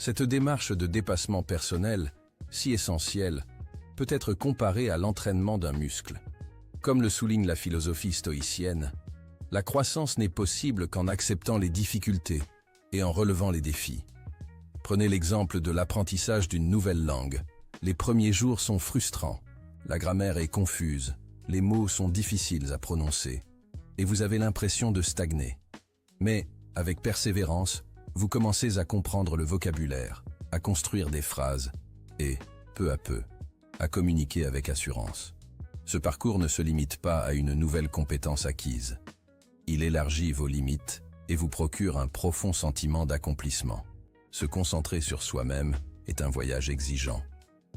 Cette démarche de dépassement personnel, si essentielle, peut être comparée à l'entraînement d'un muscle. Comme le souligne la philosophie stoïcienne, la croissance n'est possible qu'en acceptant les difficultés et en relevant les défis. Prenez l'exemple de l'apprentissage d'une nouvelle langue. Les premiers jours sont frustrants, la grammaire est confuse, les mots sont difficiles à prononcer, et vous avez l'impression de stagner. Mais, avec persévérance, vous commencez à comprendre le vocabulaire, à construire des phrases, et, peu à peu, à communiquer avec assurance. Ce parcours ne se limite pas à une nouvelle compétence acquise. Il élargit vos limites et vous procure un profond sentiment d'accomplissement. Se concentrer sur soi-même est un voyage exigeant,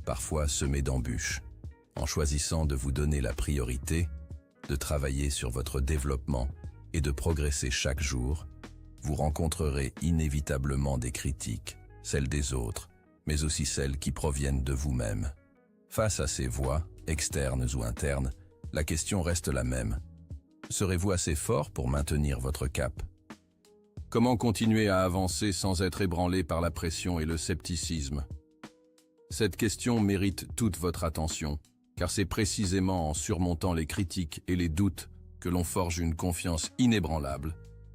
parfois semé d'embûches. En choisissant de vous donner la priorité, de travailler sur votre développement et de progresser chaque jour, vous rencontrerez inévitablement des critiques, celles des autres, mais aussi celles qui proviennent de vous-même. Face à ces voix, externes ou internes, la question reste la même. Serez-vous assez fort pour maintenir votre cap? Comment continuer à avancer sans être ébranlé par la pression et le scepticisme? Cette question mérite toute votre attention, car c'est précisément en surmontant les critiques et les doutes que l'on forge une confiance inébranlable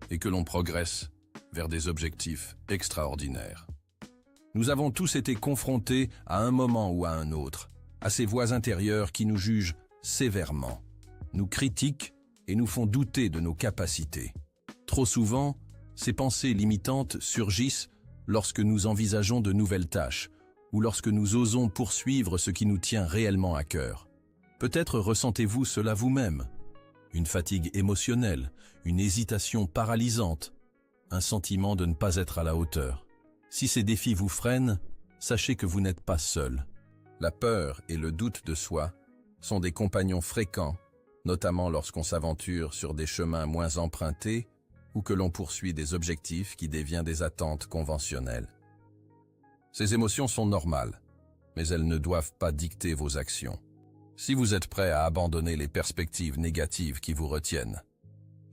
et que l'on progresse vers des objectifs extraordinaires. Nous avons tous été confrontés à un moment ou à un autre, à ces voix intérieures qui nous jugent sévèrement, nous critiquent et nous font douter de nos capacités. Trop souvent, ces pensées limitantes surgissent lorsque nous envisageons de nouvelles tâches ou lorsque nous osons poursuivre ce qui nous tient réellement à cœur. Peut-être ressentez-vous cela vous-même. Une fatigue émotionnelle, une hésitation paralysante, un sentiment de ne pas être à la hauteur. Si ces défis vous freinent, sachez que vous n'êtes pas seul. La peur et le doute de soi sont des compagnons fréquents, notamment lorsqu'on s'aventure sur des chemins moins empruntés ou que l'on poursuit des objectifs qui déviennent des attentes conventionnelles. Ces émotions sont normales, mais elles ne doivent pas dicter vos actions. Si vous êtes prêt à abandonner les perspectives négatives qui vous retiennent,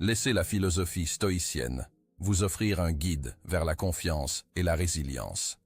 laissez la philosophie stoïcienne vous offrir un guide vers la confiance et la résilience.